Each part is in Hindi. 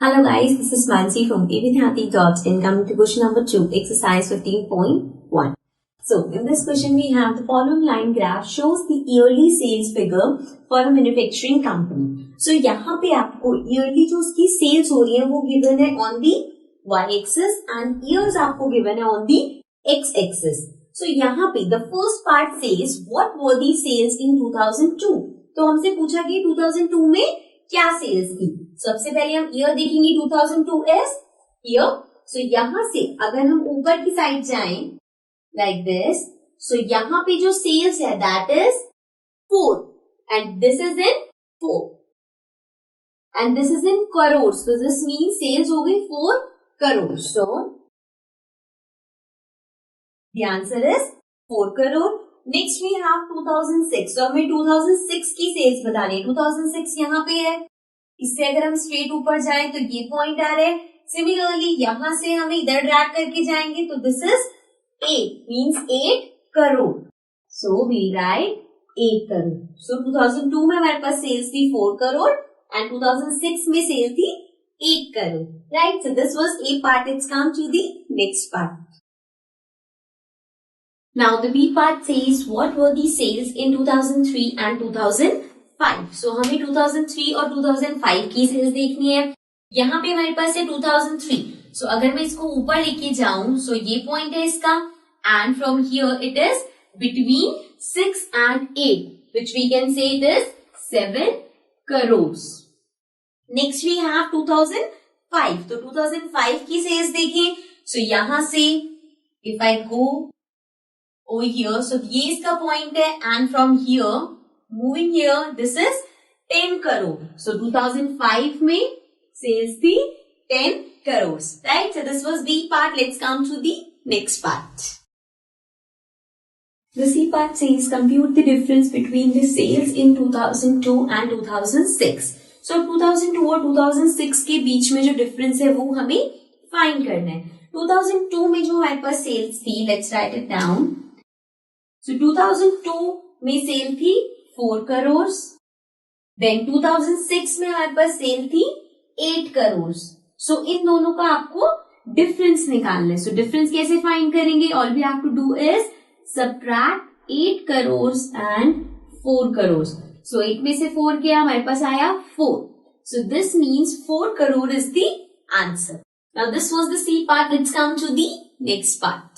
Hello guys, this is Mansi from abthyati.in. Coming to question number 2, exercise 15.1. So, in this question we have the following line graph shows the yearly sales figure for a manufacturing company. So, यहाँ पे आपको yearly जो उसकी sales हो रही है वो given है on the y-axis and years आपको given है on the x-axis. So, यहाँ पे the first part says what were the sales in 2002. तो हमसे पूछा कि 2002 में क्या सेल्स थी. सबसे पहले हम ईयर देखेंगे 2002 इज ईयर. सो यहाँ से अगर हम ऊपर की साइड जाएं लाइक दिस, सो यहाँ पे जो सेल्स है that is 4 and this is in 4 and this is in crore. So this mean sales हो गई 4 crore. So the answer is 4 crore. Next we have 2006. तो हमें 2006 की सेल्स बतानी है. 2006 यहाँ पे है. इससे अगर हम स्ट्रेट ऊपर जाएं तो ये पॉइंट आ रहा है. सिमिलरली यहां से हम इधर ड्रैग करके जाएंगे तो this is 8 means 8 crore. So we write 8 crore. So 2002 में हमारे पास सेल्स थी 4 करोड़ एंड 2006 में सेल थी 8 crore. Right. So this was a part. Let's come to the next part. Now the B part says what were the sales in 2003 and 2005. So हमें 2003 और 2005 की सेल्स देखनी है. यहाँ पे हमारे पास है 2003. So अगर मैं इसको ऊपर लेके जाऊं, so ये पॉइंट है इसका and from here it is between 6 and 8 which we can say it is 7 crores. Next we have 2005. तो 2005 की सेल्स देखें. So यहाँ से if I go over here, so ये इसका पॉइंट है and from here moving here this is 10 crore. So 2005 में सेल्स थी 10 crore. Right? So this was B part. Let's come to the next part. The C part says compute the difference between the sales in 2002 and 2006. So 2002 और 2006 के बीच में जो डिफरेंस है वो हमें फाइंड करना है. 2002 में जो हमारे पास सेल्स थी, let's write it down. So 2002 में सेल थी 4 करोड़. देन 2006 में हमारे पास सेल थी 8 करोड़. सो इन दोनों का आपको डिफरेंस निकालना है. सो डिफरेंस कैसे फाइंड करेंगे? All we have to do is subtract 8 crore and 4 crore. So 8 में से 4 किया हमारे पास आया 4. So this means 4 crore is the answer. Now this was the C part. Let's come to the next part.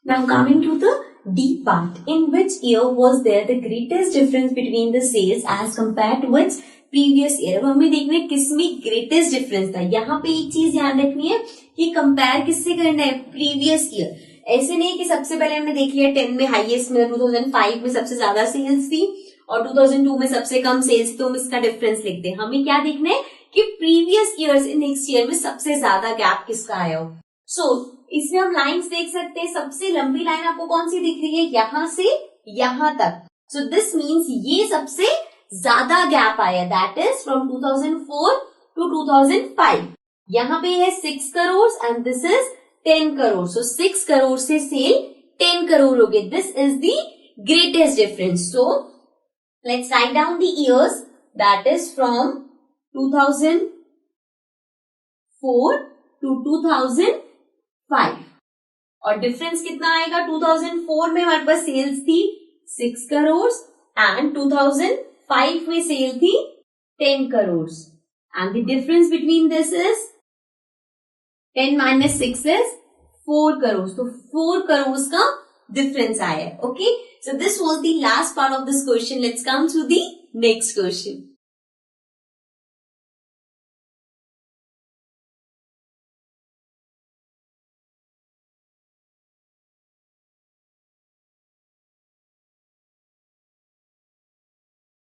Now coming to the D part, in which year was there the greatest difference between the sales as compared to its previous year? अब हमें देखना है किसमें greatest difference था. यहाँ पे एक चीज ध्यान रखनी है कि compare किससे करना है? previous year. ऐसे नहीं कि सबसे पहले हमने देख लिया 10 में हाईएस्ट में 2005 में सबसे ज्यादा सेल्स थी और 2002 में सबसे कम सेल्स थी तो हम इसका डिफरेंस लिखते हैं. हमें क्या देखना है कि प्रीवियस ईयर से नेक्स्ट ईयर में सबसे ज्यादा गैप किसका आया हो. सो इसमें हम लाइंस देख सकते हैं. सबसे लंबी लाइन आपको कौन सी दिख रही है? यहां से यहां तक. सो दिस मीन्स ये सबसे ज्यादा गैप आया. That is from 2004 to 2005. यहाँ पे है 6 crore and this is 10 crore. So 6 crore से सेल 10 करोड़ हो गए. This is the greatest difference. So let's write down the years. That is from 2004 to 2005. और डिफरेंस कितना आएगा? 2004 में हमारे पास सेल्स थी 6 करोड़ एंड 2005 में सेल थी 10 crore and the difference between this is 10 minus 6 is 4 crore. तो 4 करोड़ का डिफरेंस आया. Okay. So this was the last part of this question. Let's come to the next question.